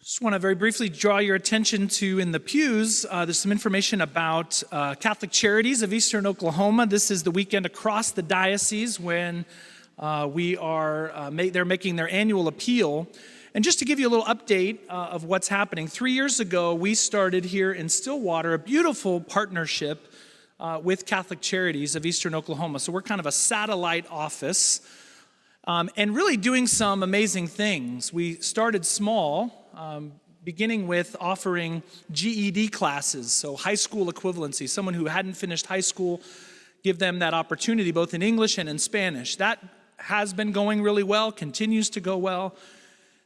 Just want to very briefly draw your attention to, in the pews, there's some information about Catholic Charities of Eastern Oklahoma. This is the weekend across the diocese when they're making their annual appeal. And just to give you a little update of what's happening, 3 years ago, we started here in Stillwater a beautiful partnership with Catholic Charities of Eastern Oklahoma. So we're kind of a satellite office and really doing some amazing things. We started small, beginning with offering GED classes, so high school equivalency. Someone who hadn't finished high school, give them that opportunity both in English and in Spanish. That has been going really well, continues to go well.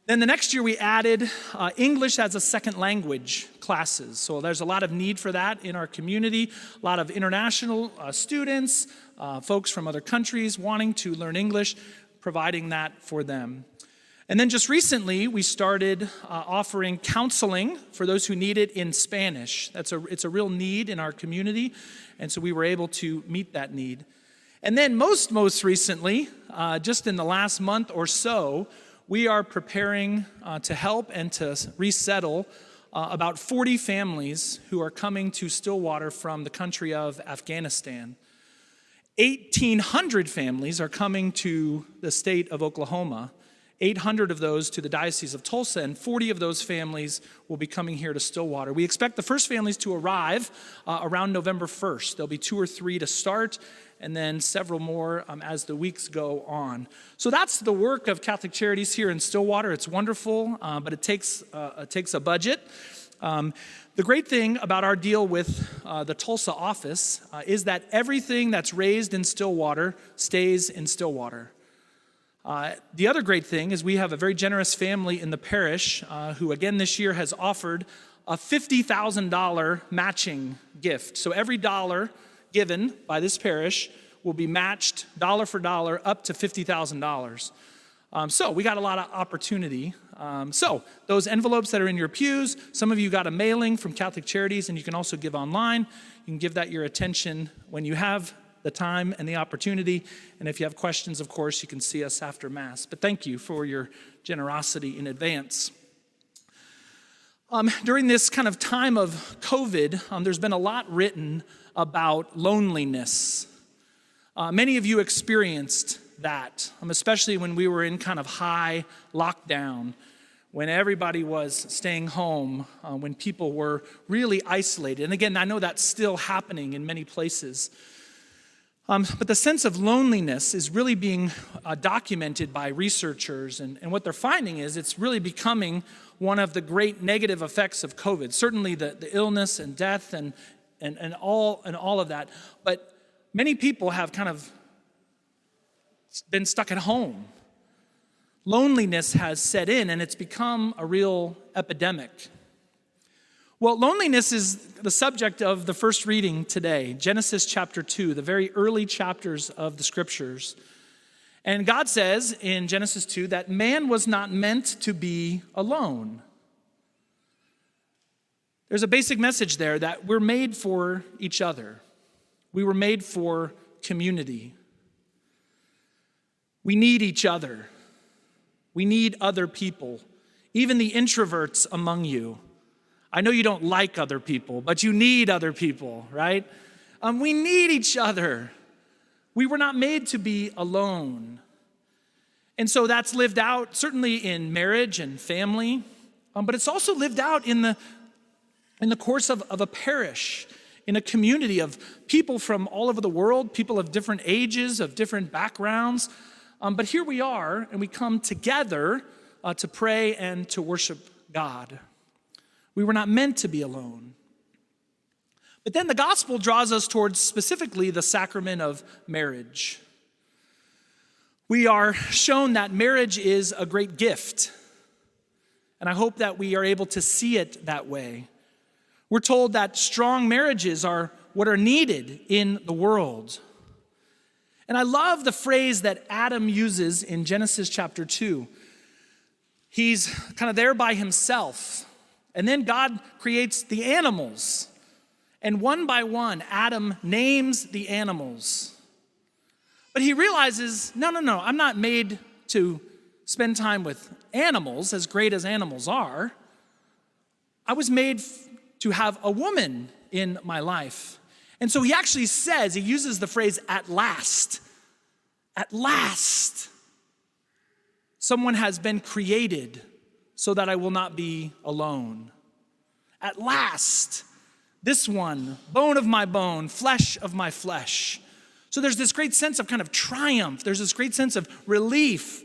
Then the next year we added English as a second language classes. So there's a lot of need for that in our community. A lot of international students, folks from other countries wanting to learn English, providing that for them. And then just recently, we started offering counseling for those who need it in Spanish. It's a real need in our community, and so we were able to meet that need. And then most recently, just in the last month or so, we are preparing to help and to resettle about 40 families who are coming to Stillwater from the country of Afghanistan. 1,800 families are coming to the state of Oklahoma. 800 of those to the Diocese of Tulsa, and 40 of those families will be coming here to Stillwater. We expect the first families to arrive around November 1st. There'll be 2 or 3 to start, and then several more as the weeks go on. So that's the work of Catholic Charities here in Stillwater. It's wonderful, but it takes a budget. The great thing about our deal with the Tulsa office is that everything that's raised in Stillwater stays in Stillwater. The other great thing is we have a very generous family in the parish who again this year has offered a $50,000 matching gift. So every dollar given by this parish will be matched dollar for dollar up to $50,000. So we got a lot of opportunity. So those envelopes that are in your pews, some of you got a mailing from Catholic Charities, and you can also give online. You can give that your attention when you have the time and the opportunity. And if you have questions, of course, you can see us after Mass. But thank you for your generosity in advance. During this kind of time of COVID, there's been a lot written about loneliness. Many of you experienced that, especially when we were in kind of high lockdown, when everybody was staying home, when people were really isolated. And again, I know that's still happening in many places. But the sense of loneliness is really being documented by researchers, and what they're finding is it's really becoming one of the great negative effects of COVID. Certainly the illness and death and all of that, but many people have kind of been stuck at home. Loneliness has set in, and it's become a real epidemic. Well, loneliness is the subject of the first reading today, Genesis chapter 2, the very early chapters of the scriptures. And God says in Genesis 2 that man was not meant to be alone. There's a basic message there that we're made for each other. We were made for community. We need each other. We need other people, even the introverts among you. I know you don't like other people, but you need other people, right? We need each other. We were not made to be alone. And so that's lived out certainly in marriage and family, but it's also lived out in the course of a parish, in a community of people from all over the world, people of different ages, of different backgrounds. But here we are, and we come together to pray and to worship God. We were not meant to be alone. But then the gospel draws us towards specifically the sacrament of marriage. We are shown that marriage is a great gift, and I hope that we are able to see it that way. We're told that strong marriages are what are needed in the world. And I love the phrase that Adam uses in Genesis chapter 2. He's kind of there by himself. And then God creates the animals. And one by one, Adam names the animals. But he realizes, no, I'm not made to spend time with animals, as great as animals are. I was made to have a woman in my life. And so he actually says, he uses the phrase, at last. At last, someone has been created so that I will not be alone. At last, this one, bone of my bone, flesh of my flesh. So there's this great sense of kind of triumph. There's this great sense of relief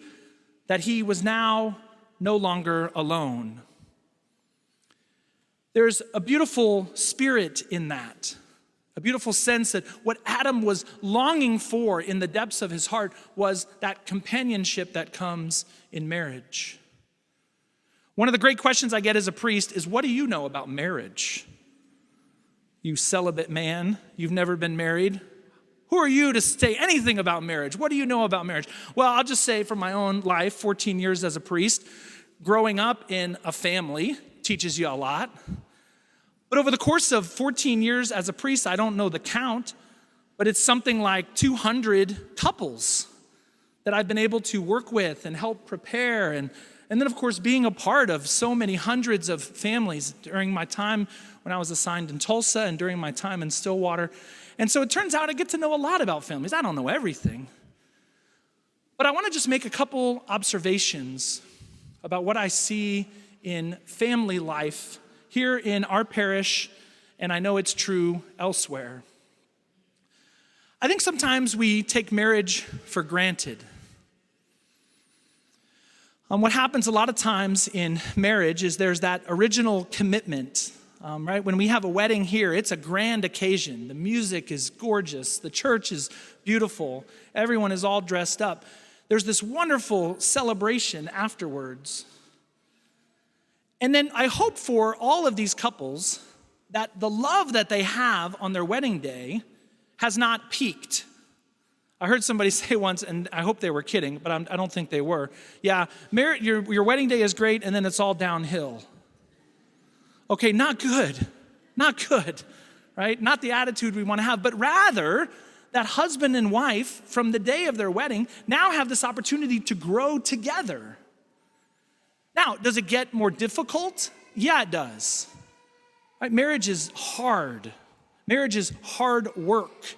that he was now no longer alone. There's a beautiful spirit in that. A beautiful sense that what Adam was longing for in the depths of his heart was that companionship that comes in marriage. One of the great questions I get as a priest is, what do you know about marriage? You celibate man, you've never been married. Who are you to say anything about marriage? What do you know about marriage? Well, I'll just say from my own life, 14 years as a priest, growing up in a family teaches you a lot. But over the course of 14 years as a priest, I don't know the count, but it's something like 200 couples that I've been able to work with and help prepare. And then, of course, being a part of so many hundreds of families during my time when I was assigned in Tulsa and during my time in Stillwater. And so it turns out I get to know a lot about families. I don't know everything. But I want to just make a couple observations about what I see in family life here in our parish, and I know it's true elsewhere. I think sometimes we take marriage for granted. What happens a lot of times in marriage is there's that original commitment, right? When we have a wedding here, it's a grand occasion. The music is gorgeous. The church is beautiful. Everyone is all dressed up. There's this wonderful celebration afterwards. And then I hope for all of these couples that the love that they have on their wedding day has not peaked. I heard somebody say once, and I hope they were kidding, but I don't think they were. Yeah, your wedding day is great, and then it's all downhill. Okay, not good, right? Not the attitude we want to have, but rather that husband and wife from the day of their wedding now have this opportunity to grow together. Now, does it get more difficult? Yeah, it does. Right? Marriage is hard. Marriage is hard work.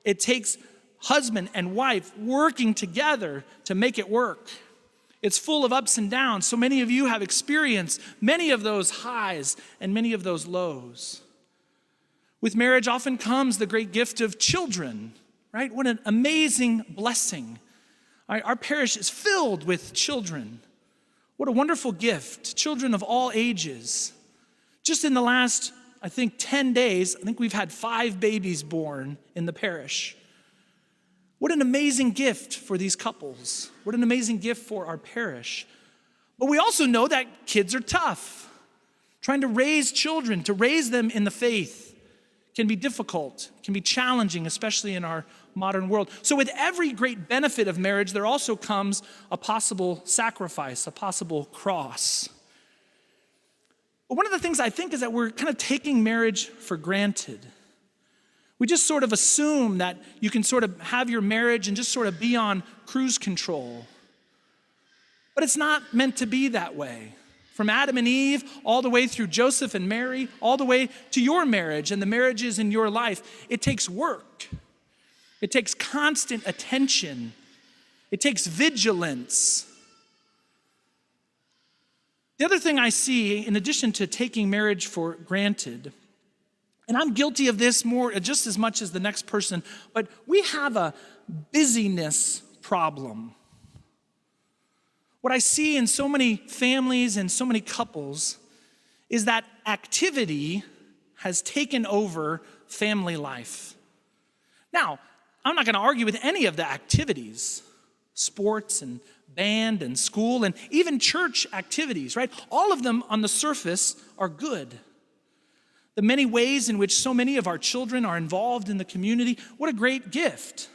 It takes husband and wife working together to make it work. It's full of ups and downs. So many of you have experienced many of those highs and many of those lows. With marriage often comes the great gift of children, right? What an amazing blessing. Our parish is filled with children. What a wonderful gift. Children of all ages. Just in the last, 10 days, I think we've had 5 babies born in the parish. What an amazing gift for these couples. What an amazing gift for our parish. But we also know that kids are tough. Trying to raise children, to raise them in the faith, can be difficult, can be challenging, especially in our modern world. So with every great benefit of marriage, there also comes a possible sacrifice, a possible cross. But one of the things I think is that we're kind of taking marriage for granted. We just sort of assume that you can sort of have your marriage and just sort of be on cruise control. But it's not meant to be that way. From Adam and Eve, all the way through Joseph and Mary, all the way to your marriage and the marriages in your life, it takes work. It takes constant attention. It takes vigilance. The other thing I see, in addition to taking marriage for granted, and I'm guilty of this more just as much as the next person, but we have a busyness problem. What I see in so many families and so many couples is that activity has taken over family life. Now, I'm not going to argue with any of the activities, sports and band and school and even church activities, right? All of them on the surface are good. The many ways in which so many of our children are involved in the community, what a great gift.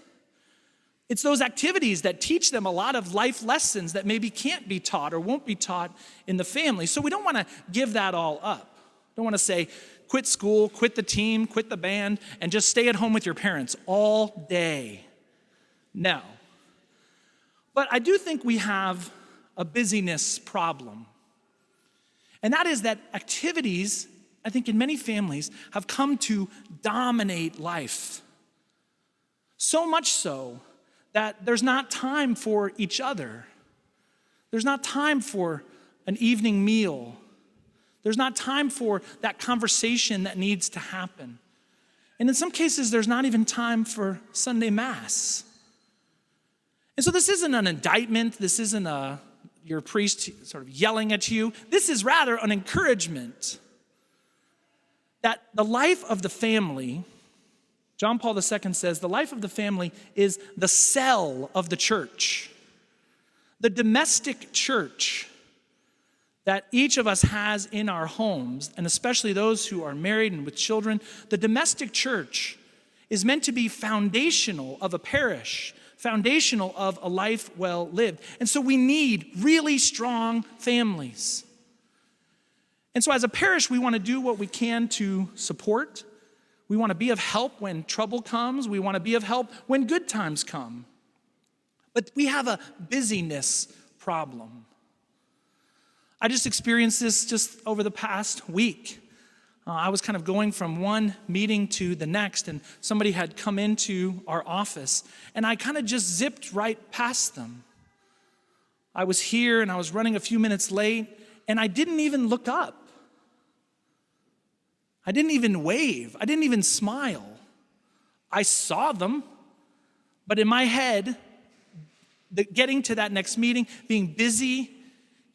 It's those activities that teach them a lot of life lessons that maybe can't be taught or won't be taught in the family. So we don't want to give that all up. Don't want to say, quit school, quit the team, quit the band, and just stay at home with your parents all day. No. But I do think we have a busyness problem. And that is that activities, I think in many families, have come to dominate life. So much so that there's not time for each other. There's not time for an evening meal. There's not time for that conversation that needs to happen. And in some cases, there's not even time for Sunday Mass. And so this isn't an indictment. This isn't your priest sort of yelling at you. This is rather an encouragement that the life of the family, John Paul II says, the life of the family is the cell of the church. The domestic church that each of us has in our homes, and especially those who are married and with children, the domestic church is meant to be foundational of a parish, foundational of a life well lived. And so we need really strong families. And so as a parish, we want to do what we can to support. We want to be of help when trouble comes. We want to be of help when good times come. But we have a busyness problem. I just experienced this just over the past week. I was kind of going from one meeting to the next, and somebody had come into our office, and I kind of just zipped right past them. I was here, and I was running a few minutes late, and I didn't even look up. I didn't even wave. I didn't even smile. I saw them, but in my head, getting to that next meeting, being busy,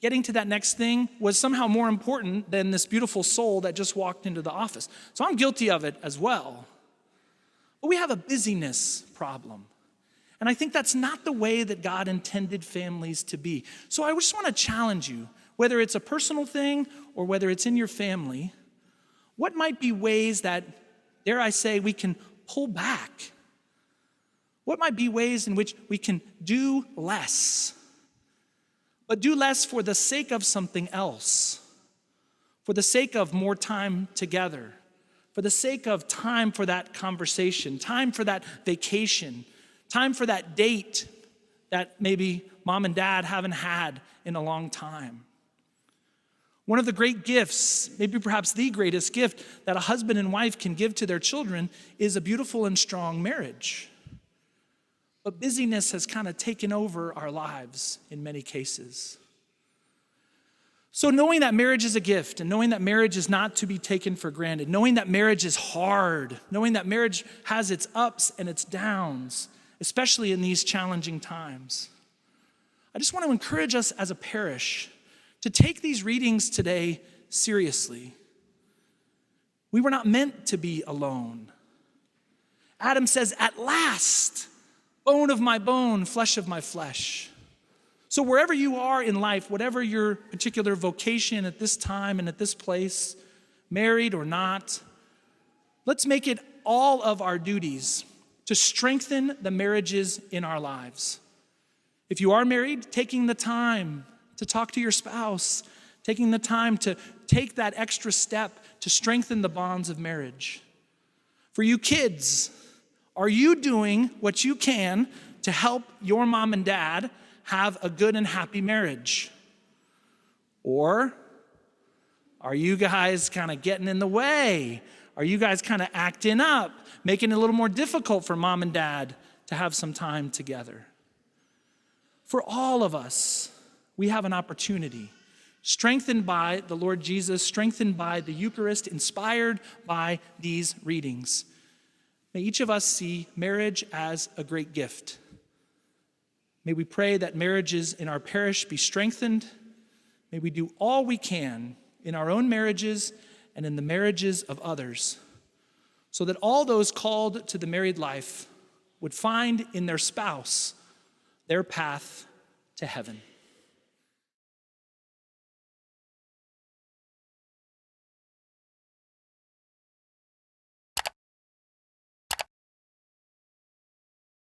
getting to that next thing was somehow more important than this beautiful soul that just walked into the office. So I'm guilty of it as well. But we have a busyness problem. And I think that's not the way that God intended families to be. So I just want to challenge you, whether it's a personal thing or whether it's in your family, what might be ways that, dare I say, we can pull back? What might be ways in which we can do less? But do less for the sake of something else, for the sake of more time together, for the sake of time for that conversation, time for that vacation, time for that date that maybe mom and dad haven't had in a long time. One of the great gifts, maybe perhaps the greatest gift that a husband and wife can give to their children is a beautiful and strong marriage. But busyness has kind of taken over our lives in many cases. So knowing that marriage is a gift and knowing that marriage is not to be taken for granted, knowing that marriage is hard, knowing that marriage has its ups and its downs, especially in these challenging times, I just want to encourage us as a parish to take these readings today seriously. We were not meant to be alone. Adam says, "At last, bone of my bone, flesh of my flesh." So wherever you are in life, whatever your particular vocation at this time and at this place, married or not, let's make it all of our duties to strengthen the marriages in our lives. If you are married, taking the time to talk to your spouse, taking the time to take that extra step to strengthen the bonds of marriage. For you kids, are you doing what you can to help your mom and dad have a good and happy marriage? Or are you guys kind of getting in the way? Are you guys kind of acting up, making it a little more difficult for mom and dad to have some time together? For all of us, we have an opportunity, strengthened by the Lord Jesus, strengthened by the Eucharist, inspired by these readings. May each of us see marriage as a great gift. May we pray that marriages in our parish be strengthened. May we do all we can in our own marriages and in the marriages of others, so that all those called to the married life would find in their spouse their path to heaven.